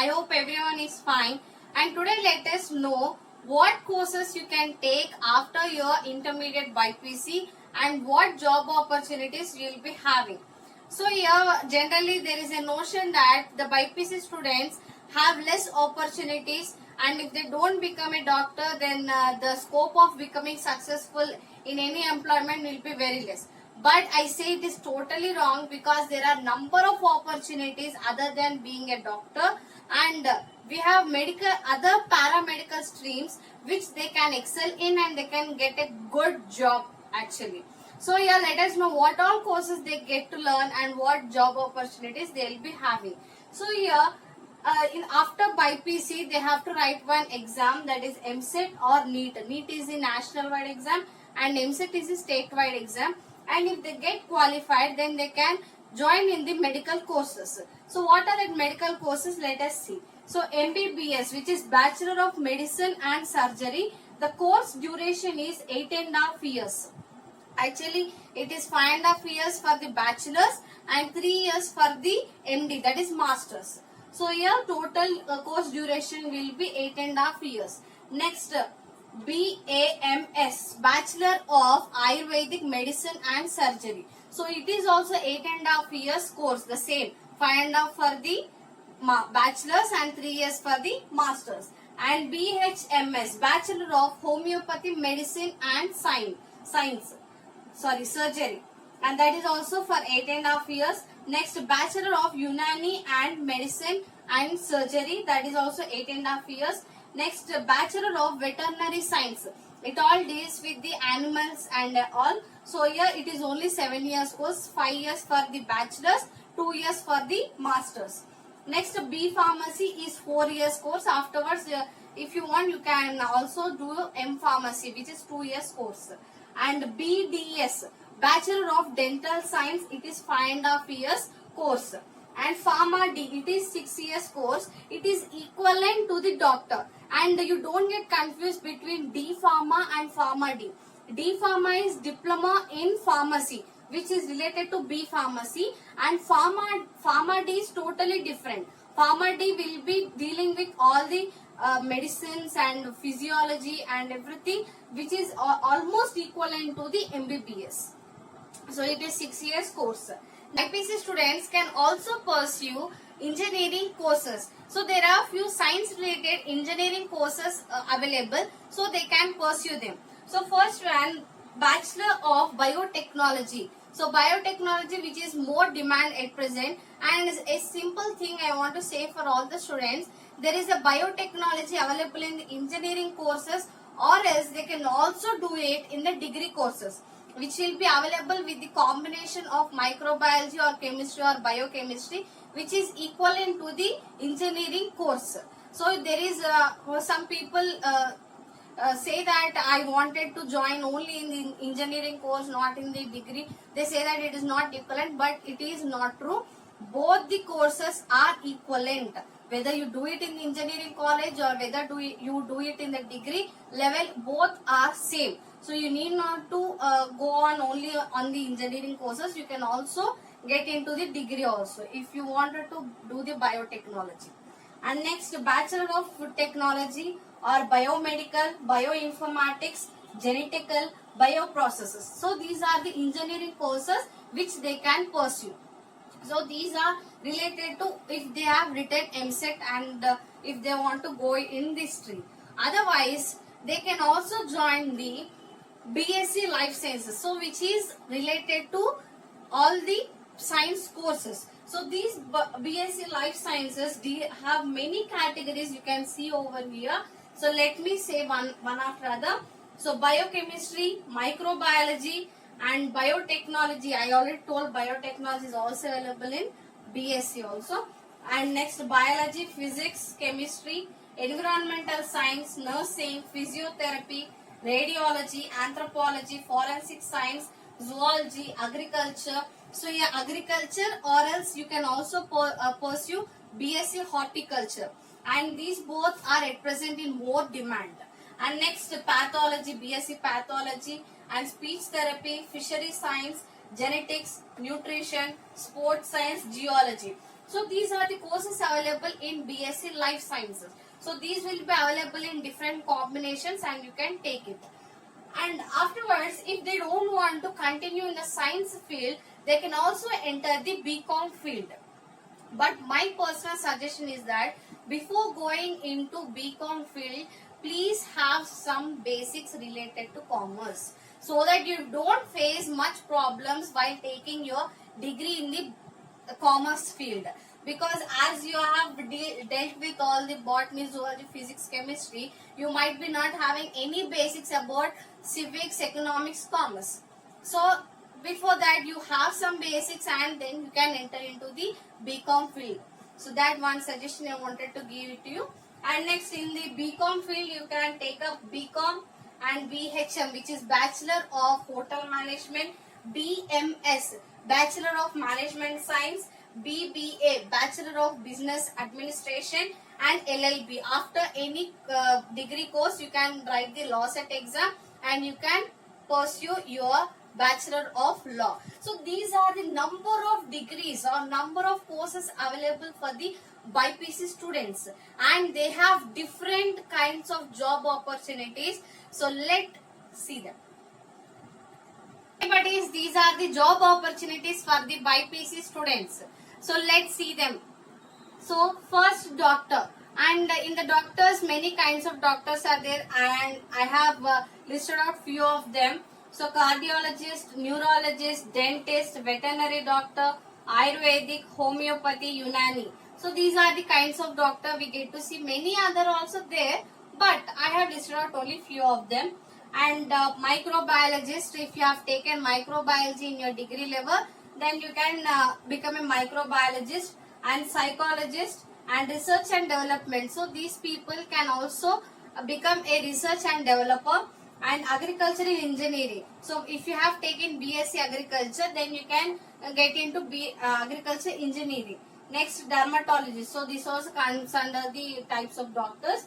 I hope everyone is fine. And today let us know what courses you can take after your intermediate BPC and what job opportunities you will be having. So here generally there is a notion that the BPC students have less opportunities, and if they don't become a doctor, then the scope of becoming successful in any employment will be very less. But I say it is totally wrong, because there are number of opportunities other than being a doctor, and we have medical, other paramedical streams which they can excel in and they can get a good job actually. So here let us know what all courses they get to learn and what job opportunities they will be having. So here in after BPC they have to write one exam, that is MCET or NEET. NEET is the national wide exam and MCET is the state wide exam. And if they get qualified, then they can join in the medical courses. So what are the medical courses? Let us see. So MBBS, which is Bachelor of Medicine and Surgery, the course duration is 8.5 years. Actually, it is 5.5 years for the bachelors and 3 years for the MD, that is masters. So here total course duration will be 8.5 years. Next, BAMS, Bachelor of Ayurvedic Medicine and Surgery. So it is also 8.5 years course, the same. 5.5 for the bachelors and 3 years for the masters. And BHMS, Bachelor of Homeopathy Medicine and Surgery. And that is also for 8.5 years. Next, Bachelor of Unani and Medicine and Surgery, that is also 8.5 years. Next, Bachelor of Veterinary Science. It all deals with the animals and all. So here it is only 7 years course, 5 years for the bachelors, 2 years for the masters. Next, B Pharmacy is 4 years course. Afterwards, if you want, you can also do M Pharmacy, which is 2 years course. And BDS, Bachelor of Dental Science, it is 5.5 years course. And Pharma D, it is 6 years course. It is equivalent to the doctor. And you don't get confused between D Pharma and Pharma D. D Pharma is Diploma in Pharmacy, which is related to B Pharmacy, and Pharma D is totally different. Pharma D will be dealing with all the medicines and physiology and everything, which is almost equivalent to the MBBS. So it is 6 years course. IPC students can also pursue engineering courses. So there are few science related engineering courses available, so they can pursue them. So first one, Bachelor of Biotechnology. So biotechnology, which is more demand at present, and a simple thing I want to say for all the students, there is a biotechnology available in the engineering courses, or else they can also do it in the degree courses, which will be available with the combination of microbiology or chemistry or biochemistry, which is equivalent to the engineering course. So there is some people say that I wanted to join only in the engineering course, not in the degree. They say that it is not equivalent, but it is not true. Both the courses are equivalent. Whether you do it in the engineering college or whether you do it in the degree level, both are same. So you need not to go on only on the engineering courses. You can also get into the degree also if you wanted to do the biotechnology. And next, Bachelor of Food Technology or Biomedical, Bioinformatics, Genetical, Bioprocesses. So these are the engineering courses which they can pursue. So these are related to if they have written MCET and if they want to go in this stream. Otherwise, they can also join the BSc Life Sciences, so which is related to all the science courses. So these BSc Life Sciences have many categories, you can see over here. So let me say one after other. So biochemistry, microbiology and biotechnology. I already told biotechnology is also available in BSc also. And next, biology, physics, chemistry, environmental science, nursing, physiotherapy, radiology, anthropology, forensic science, zoology, agriculture. So yeah, agriculture, or else you can also pursue BSc horticulture. And these both are at present in more demand. And next, pathology, BSc pathology and speech therapy, fishery science, genetics, nutrition, sports science, geology. So these are the courses available in BSc Life Sciences. So these will be available in different combinations and you can take it. And afterwards, if they don't want to continue in the science field, they can also enter the BCom field. But my personal suggestion is that before going into BCom field, please have some basics related to commerce so that you don't face much problems while taking your degree in the commerce field. Because as you have dealt with all the botany, zoology, physics, chemistry, you might be not having any basics about civics, economics, commerce. So before that you have some basics and then you can enter into the BCom field. So that one suggestion I wanted to give it to you. And next, in the BCom field you can take up BCom and BHM, which is Bachelor of Hotel Management, BMS, Bachelor of Management Science, BBA, Bachelor of Business Administration, and LLB. After any degree course you can write the law set exam and you can pursue your Bachelor of Law. So these are the number of degrees or number of courses available for the BPC students, and they have different kinds of job opportunities. So let's see them. But these are the job opportunities for the BPC students. So let's see them. So first, doctor, and in the doctors many kinds of doctors are there, and I have listed out few of them. So cardiologist, neurologist, dentist, veterinary doctor, Ayurvedic, homeopathy, Unani. So these are the kinds of doctor we get to see. Many other also there, but I have listed out only few of them. And microbiologist, if you have taken microbiology in your degree level, then you can become a microbiologist. And psychologist and research and development. So these people can also become a research and developer. And agricultural engineering. So if you have taken BSc agriculture, then you can get into agriculture engineering. Next, dermatologist. So this also comes under the types of doctors.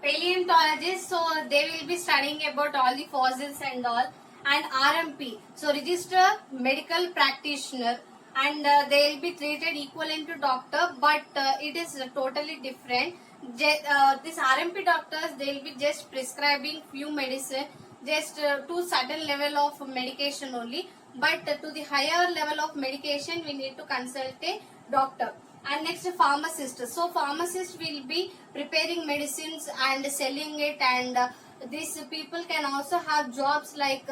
Paleontologists, so they will be studying about all the fossils and all. And RMP, so register medical practitioner, and they will be treated equivalent to doctor, but it is totally different. This RMP doctors, they will be just prescribing few medicine, just to certain level of medication only, but to the higher level of medication we need to consult a doctor. And next, pharmacist. So pharmacist will be preparing medicines and selling it, and these people can also have jobs like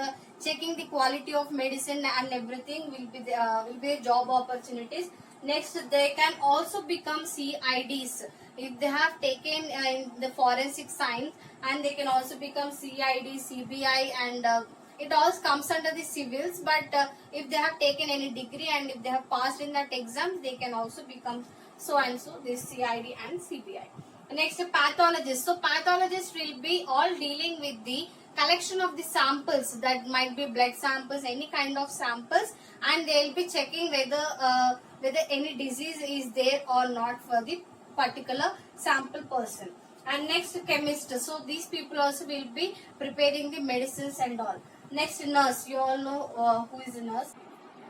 checking the quality of medicine and everything will be job opportunities. Next, they can also become CIDs if they have taken in the forensic science, and they can also become CID, CBI, and it all comes under the civils. But if they have taken any degree and if they have passed in that exam, they can also become so and so, this CID and CBI. Next, pathologist. So pathologist will be all dealing with the collection of the samples, that might be blood samples, any kind of samples, and they will be checking whether any disease is there or not for the particular sample person. And next, chemist. So these people also will be preparing the medicines and all. Next, nurse. You all know who is a nurse.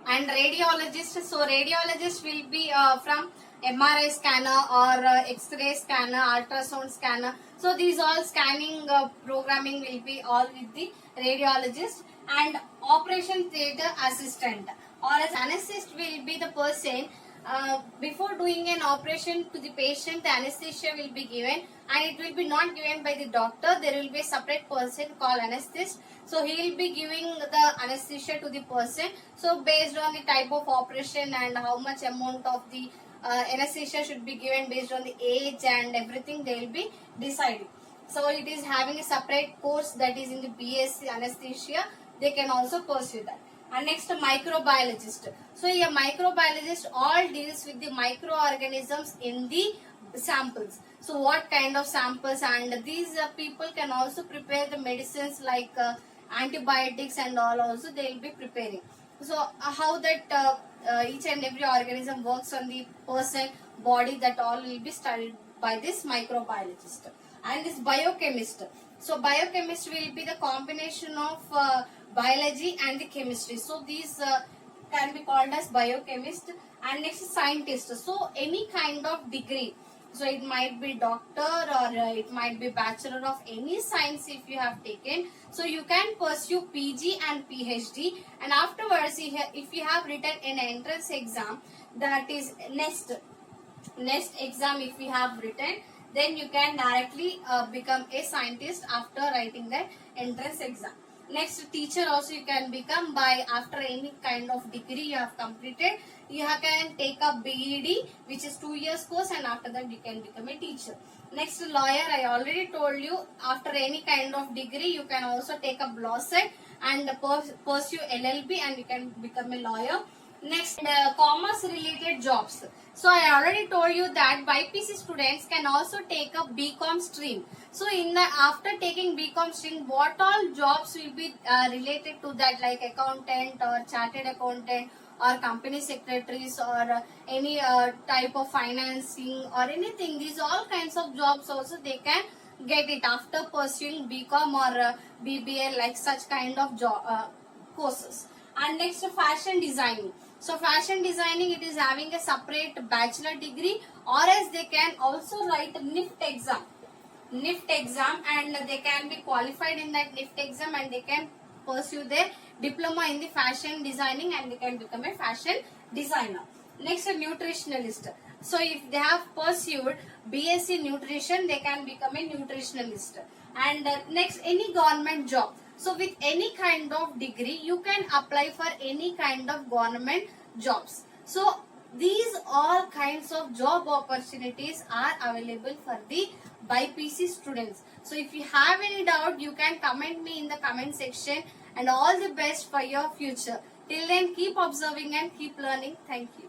And radiologist. So radiologist will be from MRI scanner or X-ray scanner, ultrasound scanner. So these all scanning programming will be all with the radiologist. And operation theatre assistant or as anesthetist will be the person before doing an operation to the patient, the anesthesia will be given, and it will be not given by the doctor. There will be a separate person called anesthetist. So he will be giving the anesthesia to the person. So based on the type of operation and how much amount of the anesthesia should be given based on the age and everything, they will be deciding. So it is having a separate course, that is in the BSc anesthesia. They can also pursue that. And next, microbiologist. So a microbiologist all deals with the microorganisms in the samples. So what kind of samples, and these people can also prepare the medicines like antibiotics and all also they will be preparing. So how that each and every organism works on the person body, that all will be studied by this microbiologist. And this biochemist. So biochemist will be the combination of biology and the chemistry. So these can be called as biochemist. And next scientist. So any kind of degree. So it might be doctor or it might be bachelor of any science if you have taken. So you can pursue PG and PhD, and afterwards if you have written an entrance exam, that is next exam if you have written, then you can directly become a scientist after writing that entrance exam. Next, teacher also you can become by after any kind of degree you have completed. You can take up BEd, which is 2 years course, and after that you can become a teacher. Next, lawyer, I already told you, after any kind of degree you can also take up law set and pursue LLB and you can become a lawyer. Next, commerce related jobs. So I already told you that BPC students can also take up BCom stream. So in the after taking BCom stream, what all jobs will be related to that, like accountant or chartered accountant or company secretaries or any type of financing or anything. These all kinds of jobs also they can get it after pursuing BCom or BBA, like such kind of job courses. And next, fashion designing. So fashion designing, it is having a separate bachelor degree, or else they can also write NIFT exam, and they can be qualified in that NIFT exam, and they can pursue their diploma in the fashion designing and they can become a fashion designer. Next, a nutritionalist. So if they have pursued BSc nutrition, they can become a nutritionalist. And next, any government job. So with any kind of degree, you can apply for any kind of government jobs. So these all kinds of job opportunities are available for the BPC students. So if you have any doubt, you can comment me in the comment section, and all the best for your future. Till then, keep observing and keep learning. Thank you.